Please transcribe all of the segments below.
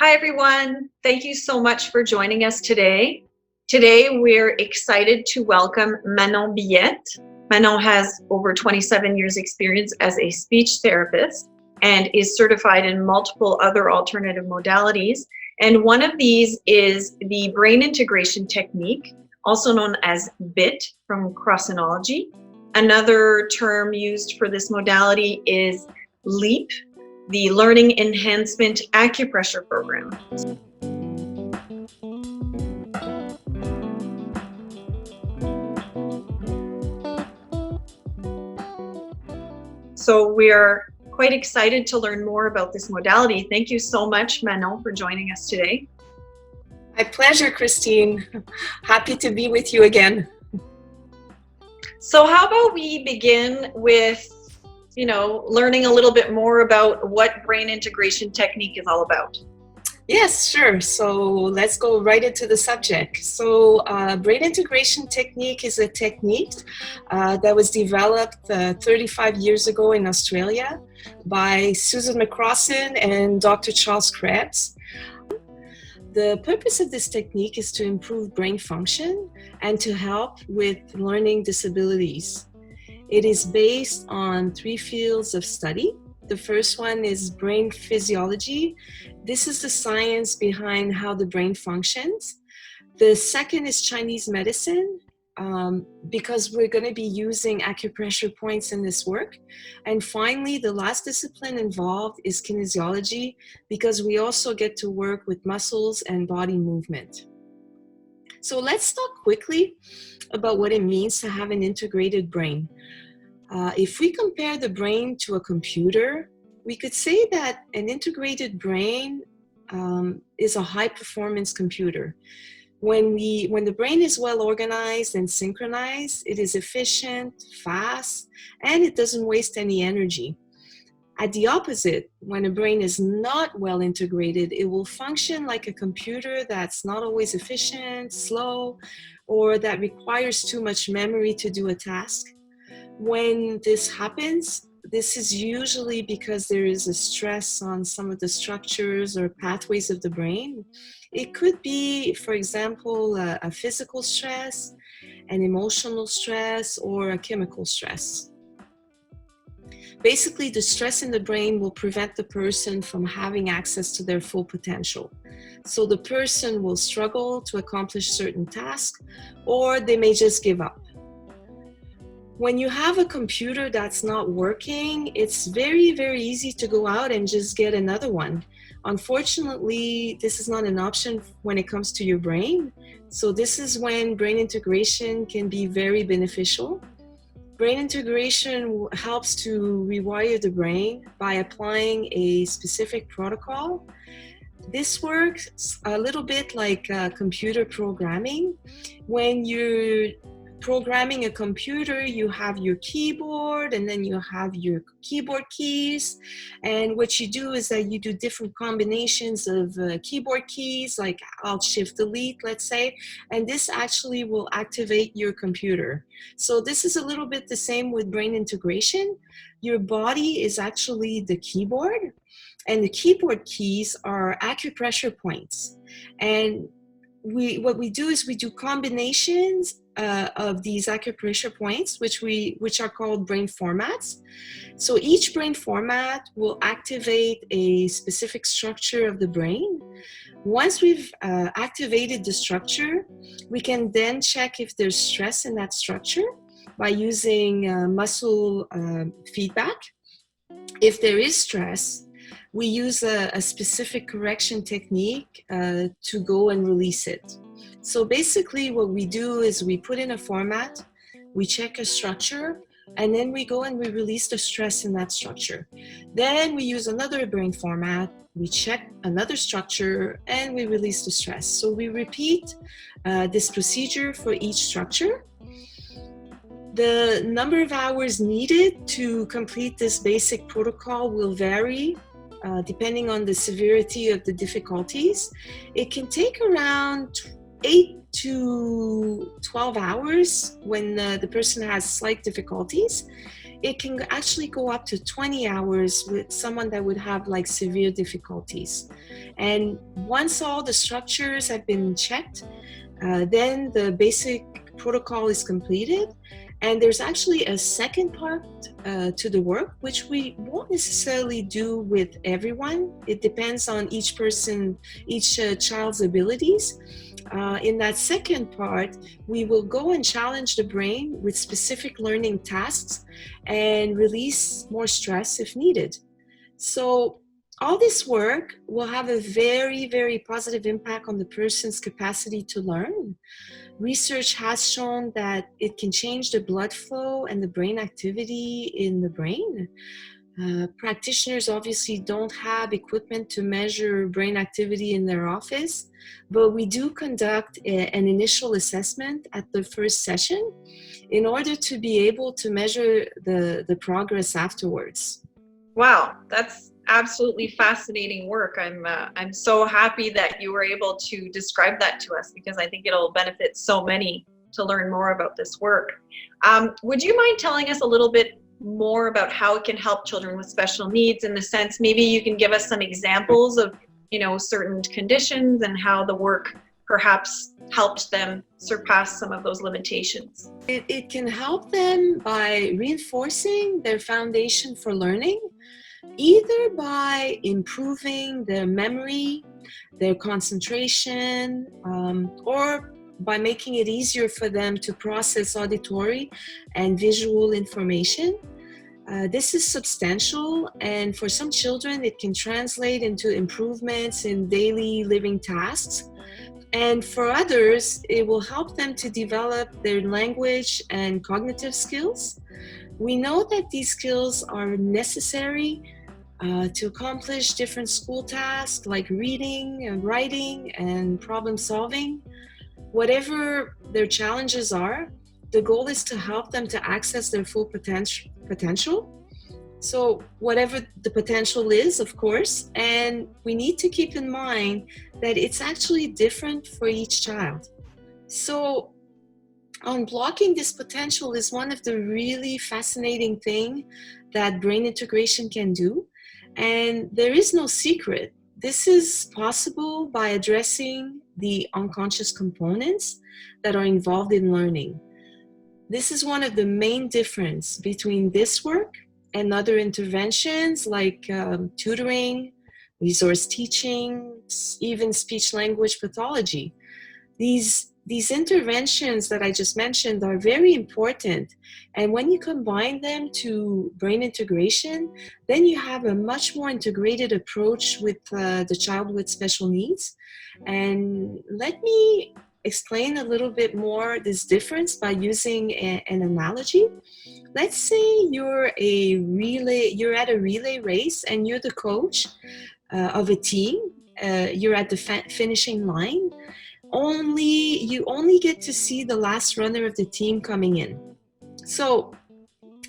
Hi, everyone. Thank you so much for joining us today. Today, we're excited to welcome Manon Billette. Manon has over 27 years experience as a speech therapist and is certified in multiple other alternative modalities. And one of these is the brain integration technique, also known as BIT from Crossinology. Another term used for this modality is LEAP, the Learning Enhancement Acupressure Program. So we are quite excited to learn more about this modality. Thank you so much, Manon, for joining us today. My pleasure, Christine. Happy to be with you again. So how about we begin with, learning a little bit more about what brain integration technique is all about. Yes, sure. So let's go right into the subject. So brain integration technique is a technique that was developed 35 years ago in Australia by Susan McCrossin and Dr. Charles Krebs. The purpose of this technique is to improve brain function and to help with learning disabilities. It is based on 3 fields of study. The first one is brain physiology. This is the science behind how the brain functions. The second is Chinese medicine, because we're going to be using acupressure points in this work. And finally, the last discipline involved is kinesiology, because we also get to work with muscles and body movement. So let's talk quickly about what it means to have an integrated brain. If we compare the brain to a computer, we could say that an integrated brain is a high-performance computer. When the brain is well organized and synchronized, it is efficient, fast, and it doesn't waste any energy. At the opposite, when a brain is not well integrated, it will function like a computer that's not always efficient, slow, or that requires too much memory to do a task. When this happens, this is usually because there is a stress on some of the structures or pathways of the brain. It could be, for example, a physical stress, an emotional stress, or a chemical stress. Basically, the stress in the brain will prevent the person from having access to their full potential. So the person will struggle to accomplish certain tasks, or they may just give up. When you have a computer that's not working, it's very, very easy to go out and just get another one. Unfortunately, this is not an option when it comes to your brain. So this is when brain integration can be very beneficial. Brain integration helps to rewire the brain by applying a specific protocol. This works a little bit like computer programming. When you're programming a computer, you have your keyboard and then you have your keyboard keys, and what you do is that you do different combinations of keyboard keys, like Alt Shift Delete, let's say, and this actually will activate your computer. So this is a little bit the same with brain integration. Your body is actually the keyboard, and the keyboard keys are acupressure points, and what we do is we do combinations of these acupressure points, which are called brain formats. So each brain format will activate a specific structure of the brain. Once we've activated the structure, we can then check if there's stress in that structure by using muscle feedback. If there is stress, we use a specific correction technique to go and release it. So basically what we do is we put in a format, we check a structure, and then we go and we release the stress in that structure. Then we use another brain format, we check another structure, and we release the stress. So we repeat this procedure for each structure. The number of hours needed to complete this basic protocol will vary depending on the severity of the difficulties. It can take around 8 to 12 hours when the person has slight difficulties. it can actually go up to 20 hours with someone that would have like severe difficulties. And once all the structures have been checked, then the basic protocol is completed. And there's actually a second part to the work, which we won't necessarily do with everyone. It depends on each person, each child's abilities. In that second part, we will go and challenge the brain with specific learning tasks and release more stress if needed. So all this work will have a very, very positive impact on the person's capacity to learn. Research has shown that it can change the blood flow and the brain activity in the brain. Practitioners obviously don't have equipment to measure brain activity in their office, but we do conduct an initial assessment at the first session in order to be able to measure the progress afterwards. Wow, that's absolutely fascinating work. I'm so happy that you were able to describe that to us, because I think it'll benefit so many to learn more about this work. Would you mind telling us a little bit more about how it can help children with special needs, in the sense, maybe you can give us some examples of, certain conditions and how the work perhaps helped them surpass some of those limitations? It can help them by reinforcing their foundation for learning, either by improving their memory, their concentration, or by making it easier for them to process auditory and visual information. This is substantial, and for some children, it can translate into improvements in daily living tasks. And for others, it will help them to develop their language and cognitive skills. We know that these skills are necessary to accomplish different school tasks like reading and writing and problem solving. Whatever their challenges are, the goal is to help them to access their full potential. So whatever the potential is, of course, and we need to keep in mind that it's actually different for each child. So unblocking this potential is one of the really fascinating things that brain integration can do. And there is no secret. This is possible by addressing the unconscious components that are involved in learning. This is one of the main differences between this work and other interventions like tutoring, resource teaching, even speech-language pathology. These interventions that I just mentioned are very important, and when you combine them to brain integration, then you have a much more integrated approach with the child with special needs. And let me explain a little bit more this difference by using an analogy. Let's say you're at a relay race and you're the coach of a team. You're at the finishing line. You only get to see the last runner of the team coming in. So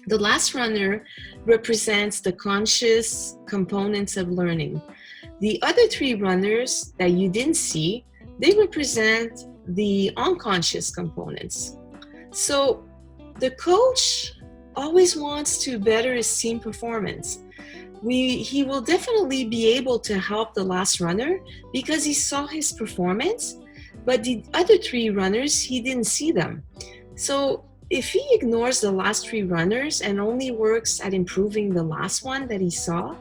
the last runner represents the conscious components of learning. The other three runners that you didn't see, they represent the unconscious components. So the coach always wants to better his team performance. He will definitely be able to help the last runner because he saw his performance, but the other three runners, he didn't see them. So if he ignores the last three runners and only works at improving the last one that he saw,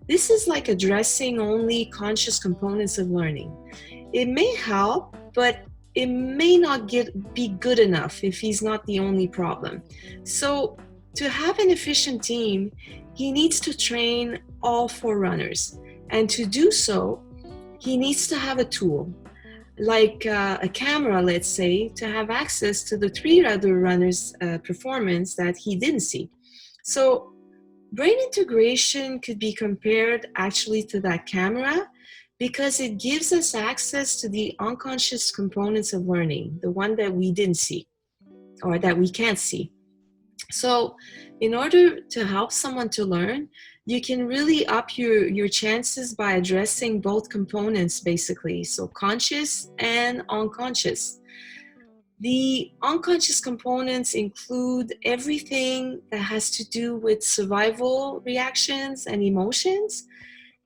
this is like addressing only conscious components of learning. It may help, but it may not be good enough if he's not the only problem. So to have an efficient team, he needs to train all four runners. And to do so, he needs to have a tool, like a camera, let's say, to have access to the three other runners' performance that he didn't see. So brain integration could be compared actually to that camera because it gives us access to the unconscious components of learning, the one that we didn't see or that we can't see. So in order to help someone to learn, you can really up your chances by addressing both components, basically, so conscious and unconscious. The unconscious components include everything that has to do with survival reactions and emotions.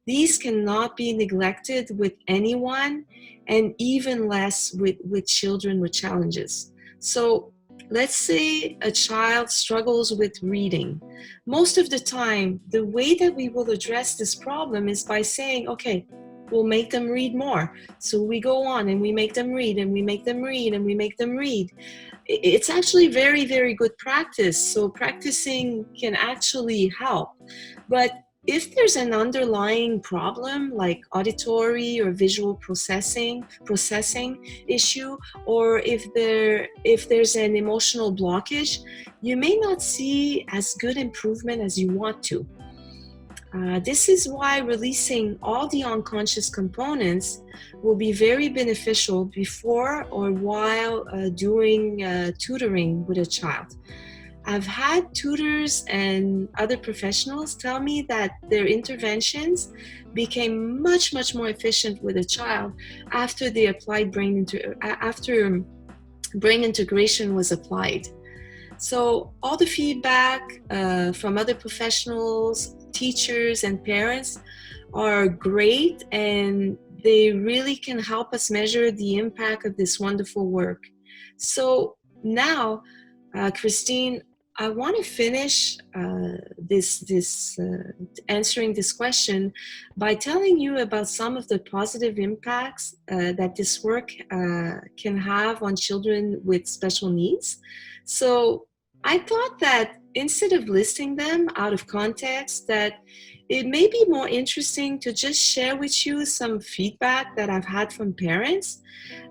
These cannot be neglected with anyone, and even less with children with challenges. So let's say a child struggles with reading. Most of the time, the way that we will address this problem is by saying, okay, we'll make them read more. So we go on and we make them read and we make them read and we make them read. It's actually very, very good practice. So practicing can actually help. But if there's an underlying problem like auditory or visual processing issue, or if there's an emotional blockage, you may not see as good improvement as you want to. This is why releasing all the unconscious components will be very beneficial before or while doing tutoring with a child. I've had tutors and other professionals tell me that their interventions became much, much more efficient with a child after they applied after brain integration was applied. So all the feedback from other professionals, teachers, and parents are great, and they really can help us measure the impact of this wonderful work. So now, Christine, I want to finish answering this question by telling you about some of the positive impacts that this work can have on children with special needs. So I thought that instead of listing them out of context, that it may be more interesting to just share with you some feedback that I've had from parents.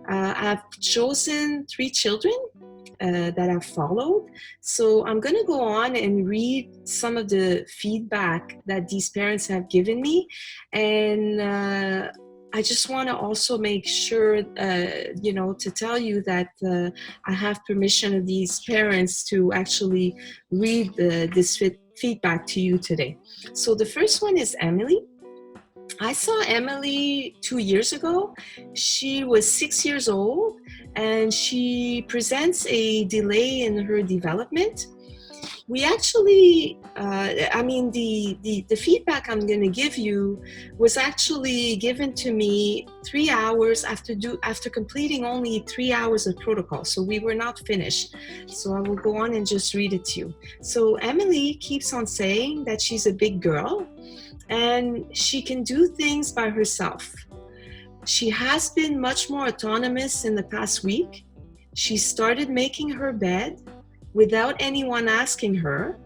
I've chosen 3 children that I've followed. So I'm going to go on and read some of the feedback that these parents have given me. And I just want to also make sure, to tell you that I have permission of these parents to actually read this feedback to you today. So the first one is Emily. I saw Emily 2 years ago. She was 6 years old and she presents a delay in her development. We actually, the feedback I'm going to give you was actually given to me 3 hours after completing only 3 hours of protocol. So we were not finished. So I will go on and just read it to you. So Emily keeps on saying that she's a big girl and she can do things by herself. She has been much more autonomous in the past week. She started making her bed without anyone asking her.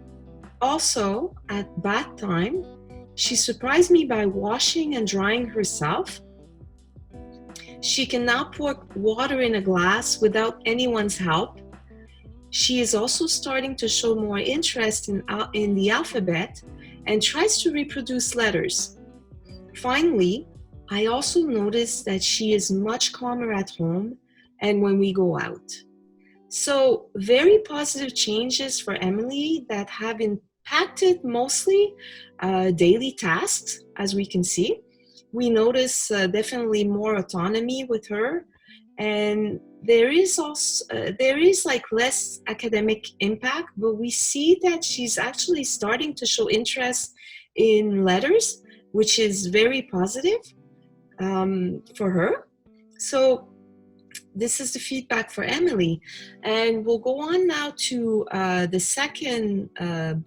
Also, at bath time, she surprised me by washing and drying herself. She can now pour water in a glass without anyone's help. She is also starting to show more interest in the alphabet and tries to reproduce letters. Finally, I also noticed that she is much calmer at home and when we go out. So very positive changes for Emily that have impacted mostly daily tasks, as we can see. We notice definitely more autonomy with her, and there is like less academic impact, but we see that she's actually starting to show interest in letters, which is very positive for her. So this is the feedback for Emily. And we'll go on now to the second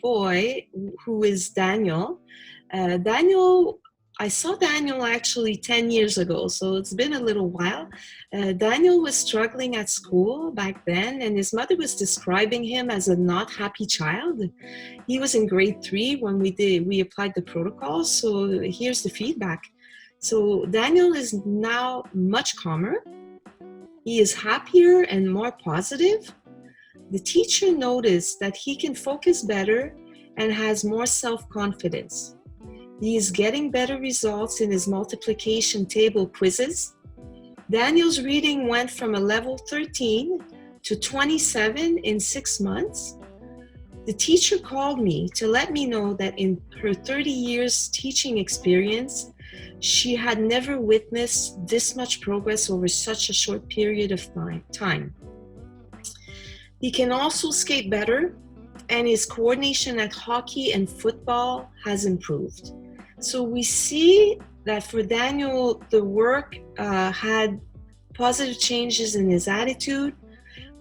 boy, who is Daniel. I saw Daniel actually 10 years ago, so it's been a little while. Daniel was struggling at school back then, and his mother was describing him as a not happy child. He was in grade 3 when we applied the protocol, so here's the feedback. So Daniel is now much calmer. He is happier and more positive. The teacher noticed that he can focus better and has more self-confidence. He is getting better results in his multiplication table quizzes. Daniel's reading went from a level 13 to 27 in 6 months. The teacher called me to let me know that in her 30 years teaching experience, she had never witnessed this much progress over such a short period of time. He can also skate better, and his coordination at hockey and football has improved. So we see that for Daniel, the work had positive changes in his attitude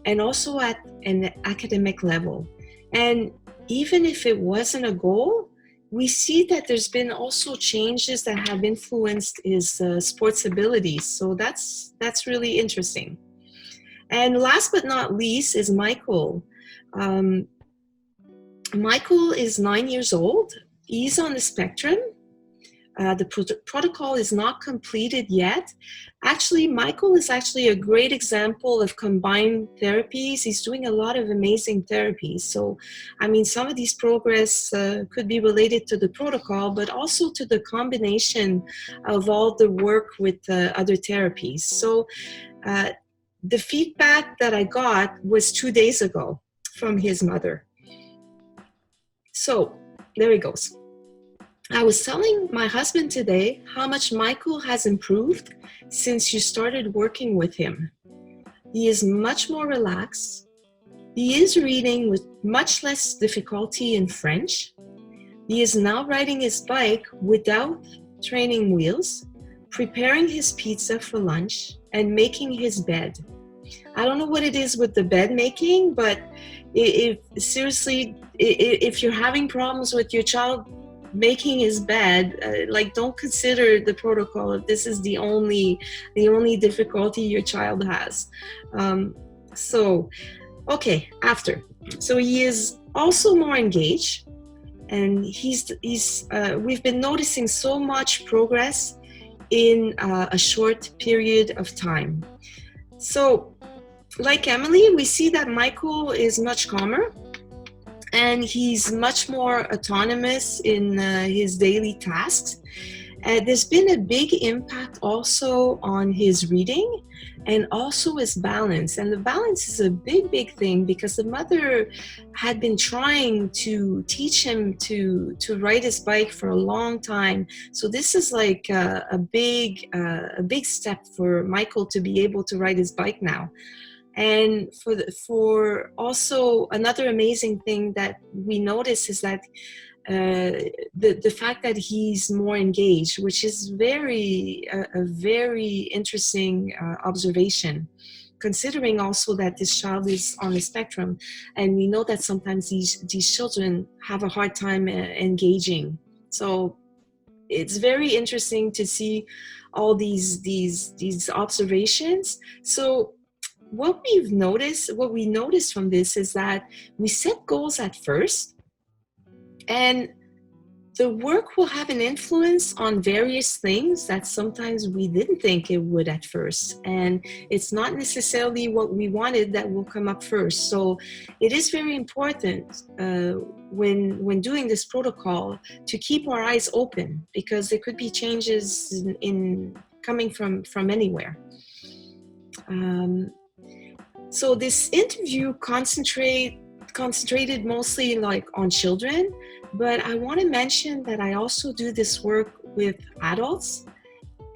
and also at an academic level. And even if it wasn't a goal, we see that there's been also changes that have influenced his sports abilities. So that's really interesting. And last but not least is Michael. Michael is 9 years old. He's on the spectrum. The protocol is not completed yet. Actually, Michael is actually a great example of combined therapies. He's doing a lot of amazing therapies. So, I mean, some of these progress could be related to the protocol, but also to the combination of all the work with other therapies. So, the feedback that I got was 2 days ago from his mother. So, there he goes. I was telling my husband today how much Michael has improved since you started working with him. He is much more relaxed. He is reading with much less difficulty in French. He is now riding his bike without training wheels, preparing his pizza for lunch, and making his bed. I don't know what it is with the bed making, but if you're having problems with your child making his bed, don't consider the protocol if this is the only difficulty your child has. So he is also more engaged, and we've been noticing so much progress in a short period of time. So like Emily, we see that Michael is much calmer, and he's much more autonomous in his daily tasks. There's been a big impact also on his reading and also his balance. And the balance is a big thing because the mother had been trying to teach him to ride his bike for a long time. So this is like a big step for Michael to be able to ride his bike now. And for also another amazing thing that we notice is that the fact that he's more engaged, which is a very interesting observation, considering also that this child is on the spectrum, and we know that sometimes these children have a hard time engaging. So it's very interesting to see all these observations. So what we noticed from this is that we set goals at first, and the work will have an influence on various things that sometimes we didn't think it would at first. And it's not necessarily what we wanted that will come up first. So it is very important when doing this protocol to keep our eyes open, because there could be changes in coming from anywhere. So this interview concentrated mostly on children, but I want to mention that I also do this work with adults,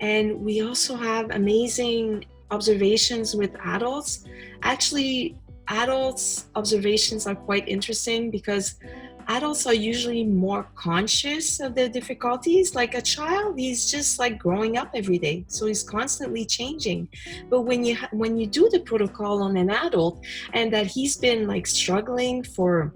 and we also have amazing observations with adults. Actually, adults' observations are quite interesting because adults are usually more conscious of their difficulties. Like a child, he's just like growing up every day, so he's constantly changing. But when you do the protocol on an adult, and that he's been like struggling for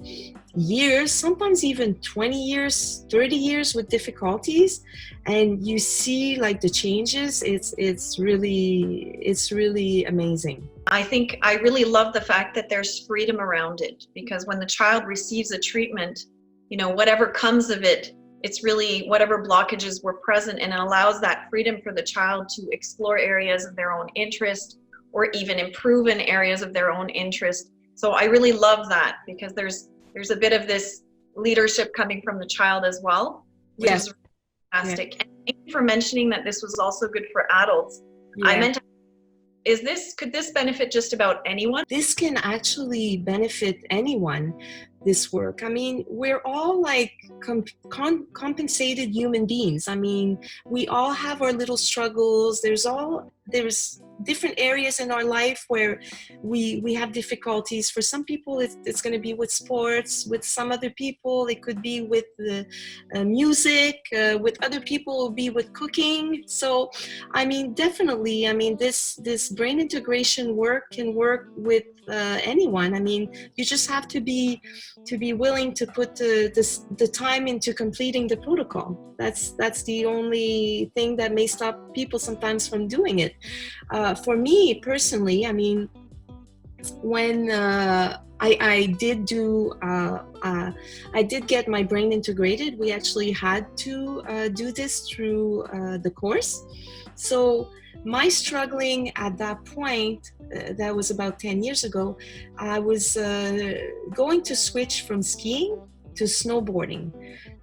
years, sometimes even 20 years, 30 years with difficulties, and you see like the changes, it's really amazing. I think I really love the fact that there's freedom around it, because when the child receives a treatment, whatever comes of it, it's really whatever blockages were present, and it allows that freedom for the child to explore areas of their own interest or even improve in areas of their own interest. So I really love that, because there's a bit of this leadership coming from the child as well, which is fantastic. Yeah. And thank you for mentioning that this was also good for adults. Yeah. I meant, could this benefit just about anyone? This can actually benefit anyone, this work. I mean, we're all like compensated human beings. I mean, we all have our little struggles. There's different areas in our life where we have difficulties. For some people, it's going to be with sports. With some other people, it could be with the music. With other people, it will be with cooking. So, I mean, definitely, I mean, this brain integration work can work with anyone. I mean, you just have to be willing to put the time into completing the protocol. That's the only thing that may stop people sometimes from doing it. For me personally, I mean, when I did get my brain integrated, we actually had to do this through the course. So my struggling at that point, that was about 10 years ago, I was going to switch from skiing to snowboarding,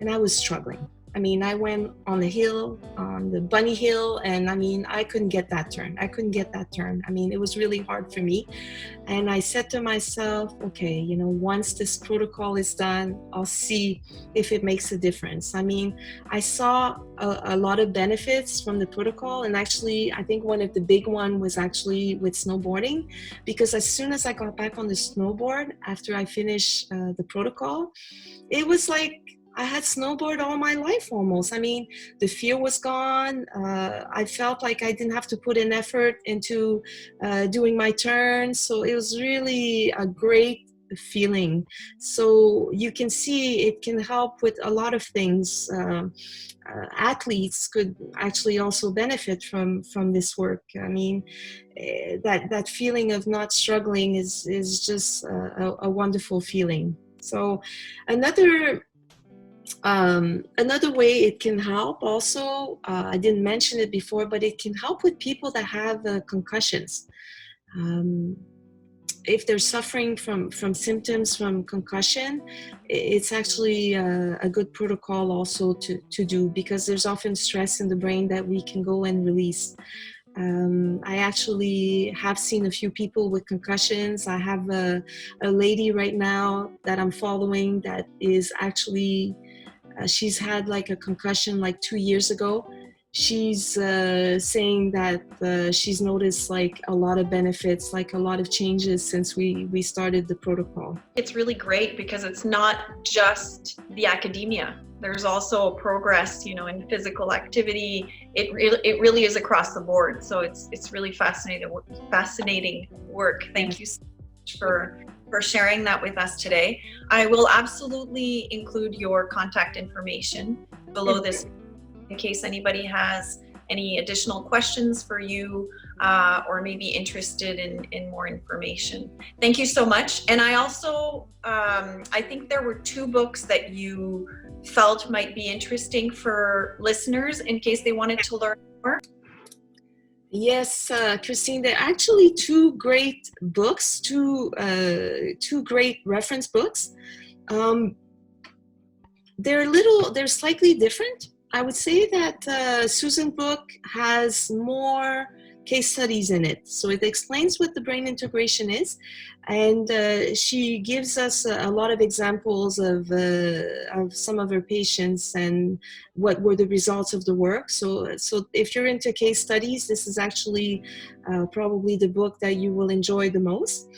and I was struggling. I mean, I went on the hill, on the bunny hill, and I mean, I couldn't get that turn. I mean, it was really hard for me. And I said to myself, okay, you know, once this protocol is done, I'll see if it makes a difference. I mean, I saw a lot of benefits from the protocol. And actually, I think one of the big one was actually with snowboarding, because as soon as I got back on the snowboard, after I finished the protocol, it was like I had snowboard all my life almost. I mean, the fear was gone. I felt like I didn't have to put an effort into doing my turns. So it was really a great feeling. So you can see it can help with a lot of things. Athletes could actually also benefit from this work. I mean, that feeling of not struggling is just a wonderful feeling. So another way it can help also, I didn't mention it before, but it can help with people that have concussions. If they're suffering from symptoms from concussion, it's actually a good protocol also to do, because there's often stress in the brain that we can go and release. I actually have seen a few people with concussions. I have a lady right now that I'm following that is actually she's had like a concussion like 2 years ago. She's saying that she's noticed like a lot of benefits, like a lot of changes since we started the protocol. It's really great because it's not just the academia. There's also progress, you know, in physical activity. It really is across the board. So it's really fascinating work. Thank you so much for sharing that with us today. I will absolutely include your contact information below this in case anybody has any additional questions for you or maybe interested in more information. Thank you so much. And I also, I think there were 2 books that you felt might be interesting for listeners in case they wanted to learn more. Yes, Christine, there are actually 2 great books, 2 great reference books. They're slightly different. I would say that Susan's book has more case studies in it. So it explains what the brain integration is, and she gives us a lot of examples of some of her patients and what were the results of the work. So if you're into case studies, this is actually probably the book that you will enjoy the most.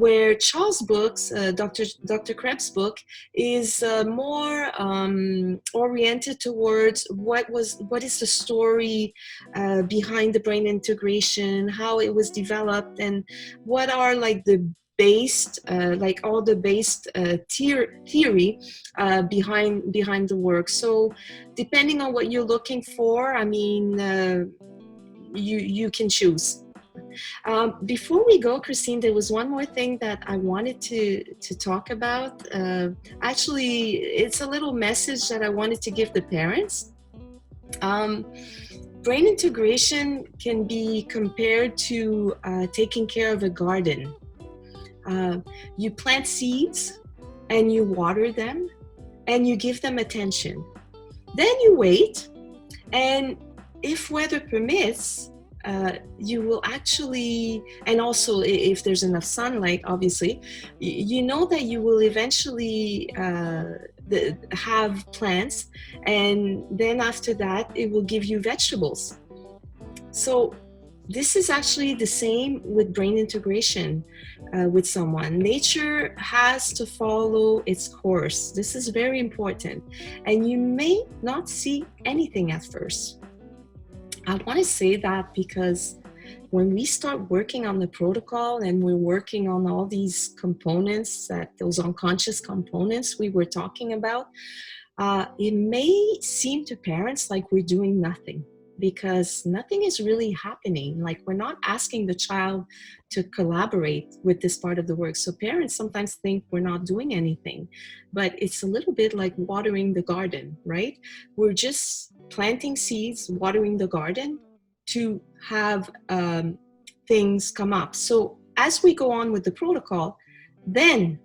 Where Charles' books, Dr. Krebs' book, is more oriented towards what is the story behind the brain integration, how it was developed, and what are like the based, like all the based theory behind the work. So depending on what you're looking for, I mean, you can choose. Before we go, Christine, there was one more thing that I wanted to talk about. Actually, it's a little message that I wanted to give the parents. Brain integration can be compared to taking care of a garden. You plant seeds and you water them and you give them attention. Then you wait, and if weather permits, you will actually, and also if there's enough sunlight, obviously, you know that you will eventually have plants, and then after that, it will give you vegetables. So this is actually the same with brain integration with someone. Nature has to follow its course. This is very important. And you may not see anything at first. I want to say that because when we start working on the protocol and we're working on all these components, those unconscious components we were talking about, it may seem to parents like we're doing nothing, because nothing is really happening. Like, we're not asking the child to collaborate with this part of the work. So parents sometimes think we're not doing anything, but it's a little bit like watering the garden, right? We're just planting seeds, watering the garden to have things come up. So as we go on with the protocol, then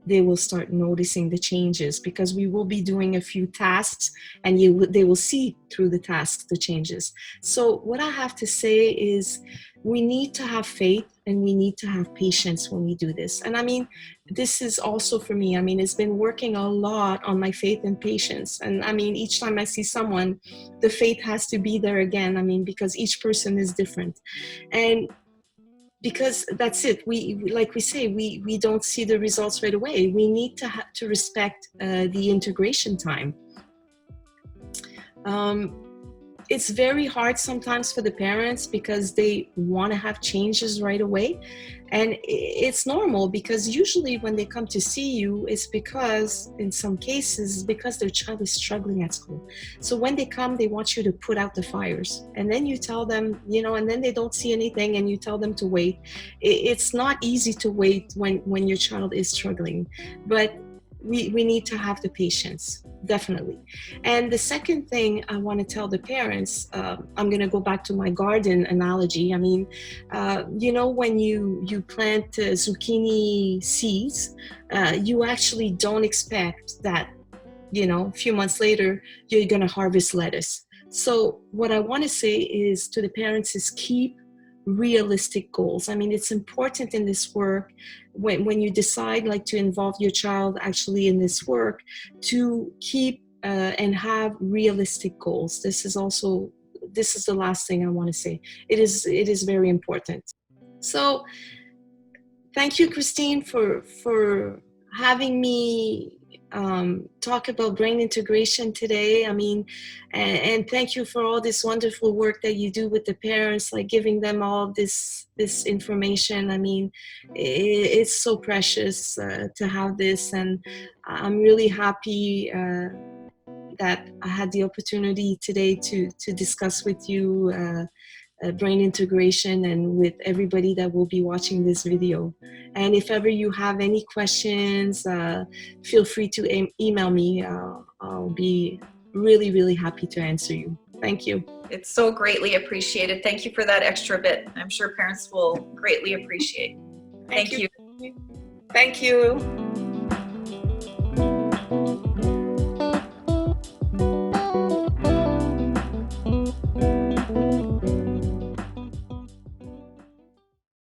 they will start noticing the changes, because we will be doing a few tasks and they will see through the tasks the changes. So what I have to say is we need to have faith and we need to have patience when we do this. And I mean, this is also for me, I mean, it's been working a lot on my faith and patience. And I mean, each time I see someone, the faith has to be there again. I mean, because each person is different. And because that's it, we like we say, we don't see the results right away. We need to respect the integration time. It's very hard sometimes for the parents because they want to have changes right away, and it's normal, because usually when they come to see you, it's because in some cases because their child is struggling at school. So when they come, they want you to put out the fires, and then you tell them, you know, and then they don't see anything and you tell them to wait. It's not easy to wait when your child is struggling, but we need to have the patience, definitely. And the second thing I want to tell the parents, I'm going to go back to my garden analogy. I mean, you know, when you plant zucchini seeds, you actually don't expect that, you know, a few months later, you're going to harvest lettuce. So what I want to say is to the parents is keep realistic goals. I mean, it's important in this work, when you decide like to involve your child actually in this work, to keep and have realistic goals. This is the last thing I want to say. It is very important. So thank you, Christine, for having me talk about brain integration today. I mean, and thank you for all this wonderful work that you do with the parents, like giving them all this information. I mean, it's so precious to have this, and I'm really happy that I had the opportunity today to discuss with you brain integration, and with everybody that will be watching this video. And if ever you have any questions, feel free to email me. I'll be really, really happy to answer you. Thank you. It's so greatly appreciated. Thank you for that extra bit. I'm sure parents will greatly appreciate. Thank you. Thank you.